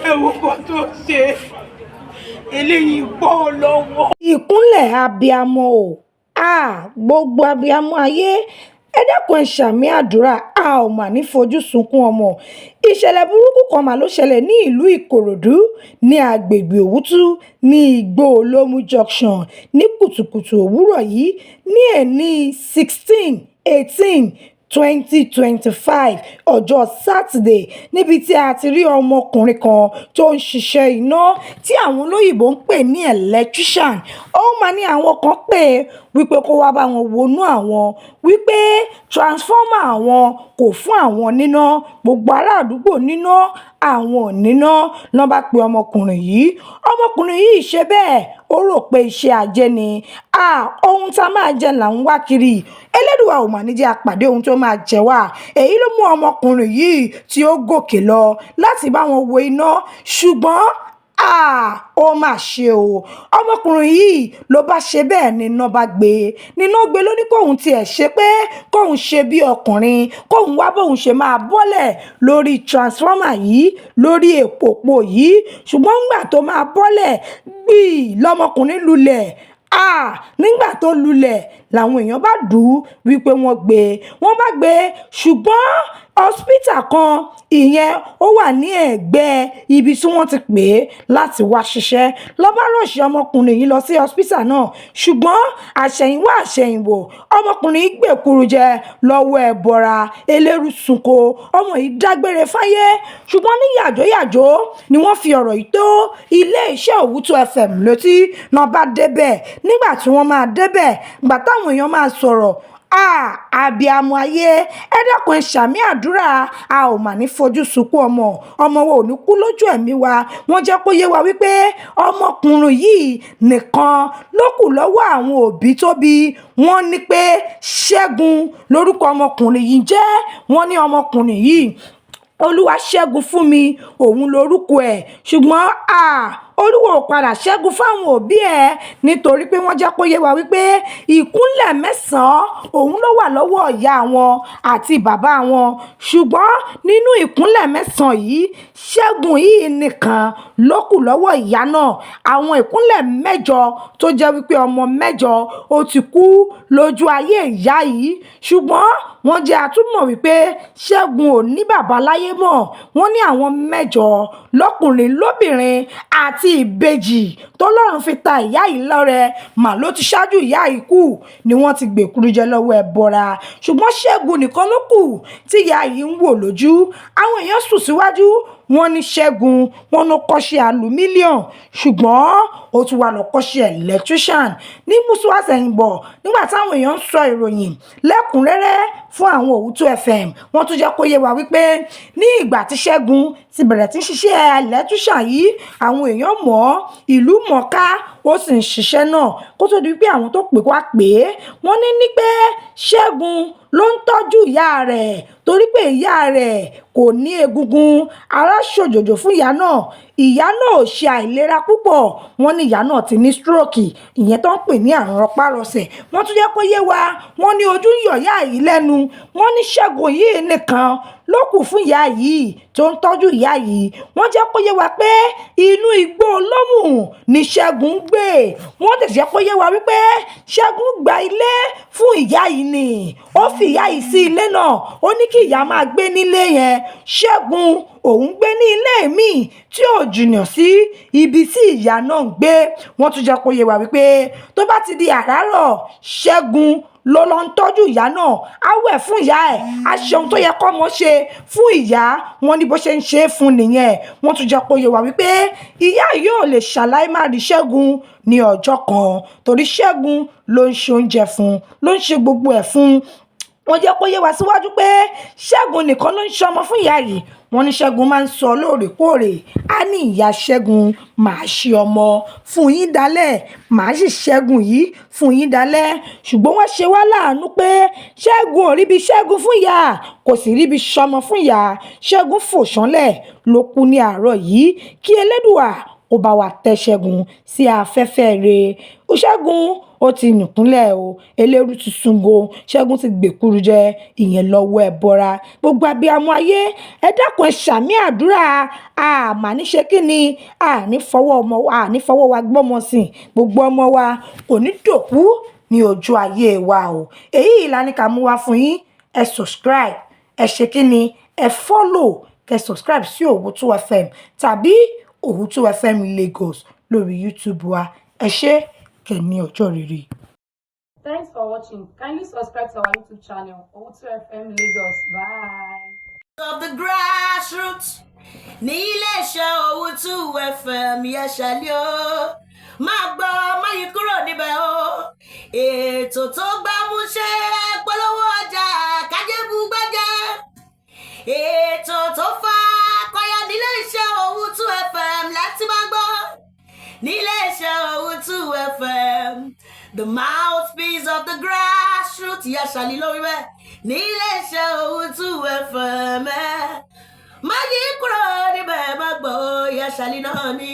ẹ wo kan tó ṣe eléyìí bọ́ lọ́wọ́. ìkúnlẹ̀ abiyamọ o gbogbo abiyamọ ayé ẹ dákun ẹ ṣàmì àdúrà a ò mà ní fojú sunkún ọmọ. ìṣẹ̀lẹ̀ burúkú kan mà ló ṣẹlẹ̀ ní ìlú ìkòròdú ní agbègbè òwútú ní igbó olómù junction ní kùtùkùtù òwúrọ̀ yìí ní ẹni 16/18/2025 ọjọ́ sátidé níbi tí a ti rí ọmọkùnrin kan tó ń ṣiṣẹ́ iná tí àwọn olóyìnbó ń pè ní electrician. ó máa ní àwọn kan pè wípé kó wá bá wọn wọnú àwọn wípé transformer àwọn kò fún àwọn níná, gbogbo ará àdúgbò níná àwọn ò níná. lọ́n bá pe ọmọkùnrin yìí ṣe bẹ́ẹ̀ ó rò pé iṣẹ́ ajé ni ohun tá a máa jẹ là ń wá kiri. Elédùà ò mà ní jẹ́ àpàdé ohun tó máa jẹ wá. èyí ló mú ọmọkùnrin yìí tí ó gòkè lọ láti bá wọn wo iná, ṣùgbọ́n ó mà ṣe o. ọmọkùnrin yìí ló bá ṣe bẹ́ẹ̀ níná bá gbé ló ní kóun tiẹ̀ ṣe pé kóun ṣe bí ọkùnrin kóun wá bóun ṣe máa bọ́lẹ̀ lórí transformer yìí lórí òpó yìí, ṣùgbọ́n nígbà tó máa bọ́lẹ̀ gbì lọmọkùnrin lulẹ̀. nígbà tó lulẹ̀ làwọn èèyàn bá dùn wípé wọ́n bá gbé ṣùgbọ́n hospital kan ìyẹn ó wà ní ẹ̀gbẹ́ ibi tí wọ́n ti pè é láti wá ṣiṣẹ́. ló bá rọ̀ṣì ọmọkùnrin yìí lọ sí hospital náà, ṣùgbọ́n àṣẹ̀yìnwá àṣẹ̀yìnwò ọmọkùnrin yìí gbèkúrú jẹ lọ́wọ́ ẹ̀bọra eléru sunko. ọmọ yìí dágbére fáyé, ṣùgbọ́n ní yàjóyàjó ni wọ́n fi ọ̀rọ̀ yìí tó ilé iṣẹ́ Òwútú FM létí náà bá débẹ̀. nígbà tí wọ́n máa débẹ̀ gbà táwọn èèyàn máa sọ̀rọ̀ abiyamọ ayé ẹ dákun ẹ ṣàmì àdúrà a ò mà ní fojú sunkún ọmọ wa ò ní kú lójú ẹ̀mí wa. wọ́n jẹ́ kó yé wa wípé ọmọkùnrin yìí nìkan ló kù lọ́wọ́ àwọn òbí tó bí. wọ́n ní pé Ṣẹ́gun lórúkọ ọmọkùnrin yìí jẹ́. wọ́n ní ọmọkùnrin yìí Olúwa ṣẹ́gun fún mi òun lórúkọ ẹ̀, ṣùgbọ́n Olúwa ò padà ṣẹ́gun fáwọn òbí ẹ̀ nítorí pé wọ́n jẹ́ kó yé wa wípé ìkúnlẹ̀ 9 òun ló wà lọ́wọ́ ìyá wọn àti bàbá wọn, ṣùgbọ́n nínú ìkúnlẹ̀ 9 yìí Ṣẹ́gun yìí nìkan ló kù lọ́wọ́ ìyá náà. àwọn ìkúnlẹ̀ 8 tó jẹ́ wípé ọmọ 8 ó ti kú lójú ayé ìyá yìí, ṣùgbọ́n wọ́n jẹ́ àtúmọ̀ wípé Ṣẹ́gun ò ní bàbá láyé mọ́. wọ́n ní àwọn 8 lọ́kùnrin lóbìnrin àti ìbejì tọ́lọ́run fi ta ìyá yìí lọ́rẹ mà ló ti ṣáájú ìyá yìí kú ni wọ́n ti gbèkúrú jẹ lọ́wọ́ ẹbọra, ṣùgbọ́n Ṣẹ́gun nìkan ló kù tí ìyá yìí ń wò lójú. àwọn èèyàn sùn síwájú wọ́n ní Ṣẹ́gun wọn ló kọ́ṣẹ́ alumílíọ̀n ṣùgbọ́n ó tún wà lọ kọ́ṣẹ́ electrician ní mùsùlùmí. nígbà táwọn èèyàn ń sọ ìròyìn lẹ́kùnrẹ́rẹ́ fún àwọn Òwútú FM wọ́n tún jẹ́ kó yé wa wípé ní ìgbà tí Ṣẹ́gun ti bẹ̀rẹ̀ tí ń ṣiṣẹ́ electrician yìí àwọn èèyàn mọ̀ ìlú mọ̀ọ́ká ó sì ń ṣiṣẹ́ náà kó tó di wípé àwọn tó pè wá pé wọ́n ní pé Ṣẹ́gun ló ń tọ́jú ìyá rẹ̀ torí pé ìyá rẹ̀ kò ní egungun ara ṣòjòjò fún ìyá náà ò ṣe àìlera púpọ̀. wọ́n ní ìyá náà ti ní stroke ìyẹn tó ń pè ní àrùn rọpárọsẹ̀. wọ́n tún jẹ́ kó yé wa wọ́n ní ojú ń yọ̀ ìyá yìí lẹ́nu. wọ́n ní Ṣẹ́gun yìí nìkan ló kù fún ìyá yìí tó ń tọ́jú ìyá yìí. wọ́n jẹ́ kó yé wa pé inú igbó olómù ni Ṣẹ́gun ń gbé. wọ́n tẹ̀ jẹ́ kó yé wa wípé Ṣẹ́gun gba ilé fún ìyá yìí ni ó fi ìyá yìí sí ilé náà ó ní kí ìyá máa gbé nílé yẹn. Ṣẹ́gun òun gbé ní ilé míì tí ò jìnnà sí ibi tí ìyá náà ń gbé. wọ́n tún jẹ́ kó yé wa wípé tó bá ti di àràárọ̀ Ṣẹ́gun ló lọ ń tọ́jú ìyá náà á wẹ̀ fún ìyá ẹ̀ á ṣe ohun tó yẹ kó mọ́ ṣe fún ìyá. wọn ní bó ṣe ń ṣe é fún nìyẹn. wọ́n tún jẹ́ kó yé wa wípé ìyá yóò lè ṣàlàyé má rí Ṣẹ́gun ní ọjọ́ kan torí Ṣẹ́gun ló ń ṣe oúnjẹ fún ló ń ṣe gbogbo ẹ̀ fún. wọ́n jẹ́ kó yé wa síwájú pé Ṣẹ́gun nìkan ló ń ṣe ọmọ fún ìyá yìí. wọ́n ní Ṣẹ́gun máa ń sọ lóòrèkóòrè á ní ìyá Ṣẹ́gun màá ṣe ọmọ fún yín dálẹ̀ màá sì Ṣẹ́gun yìí fún yín dálẹ̀. ṣùgbọ́n wọ́n ṣe wá láàánú pé Ṣẹ́gun ò ríbi Ṣẹ́gun fún ìyá kò sì ríbi ṣọmọ fún ìyá. Ṣẹ́gun fò ṣánlẹ̀ ló kú ní àárọ̀ yìí kí Elédùà ó bá wa tẹ́ Ṣẹ́gun sí afẹ́fẹ́ rẹ̀. Ó Ṣẹ́gun ó ti nìkúnlẹ̀ o, eléérú ti sungo, Ṣẹ́gun ti gbèkúrú jẹ, ìyẹn lọ́wọ́ ẹ bọ́ra. Gbogbo abiyamọ ayé, ẹ dákun ẹ ṣàmì àdúrà, àmà ní ṣe kí ni, àní fọwọ́ wa gbọ́mọ sìn, gbogbo ọmọ wa kò ní dòkú ní ojú ayé wa o. Èyí ìlànà ká mú wá fún yín, ẹ subscribe, ẹ ṣe kí ni, ẹ follow, kẹ subscribe sí Owutu FM tàbí Owutu FM Lagos lórí YouTube wa. Ẹ ṣé, kẹ́ ní ọjọ́ rere. Thanks for watching. Kindly subscribe to our YouTube channel, Owutu FM Lagos. Bye. Of the grassroots ní iléeṣẹ́ Owutu FM yẹ́sàlẹ̀ o, máa gbọ́ máa yí kúrò níbẹ̀ o, ètò tó gbámúṣé polówó ọjà kájébù gbẹ́jẹ́, ètò tó fa kọyọ níléeṣẹ́ Owutu FM láti máa gbọ́, níléeṣẹ́ Owutu FM, the mouthpiece of the grassroots yẹ́sàlẹ̀ lórí bẹ́ẹ̀, níléeṣẹ́ Owutu FM má yí kúrò níbẹ̀ má gbọ́ yẹ́sàlẹ̀ náà ni.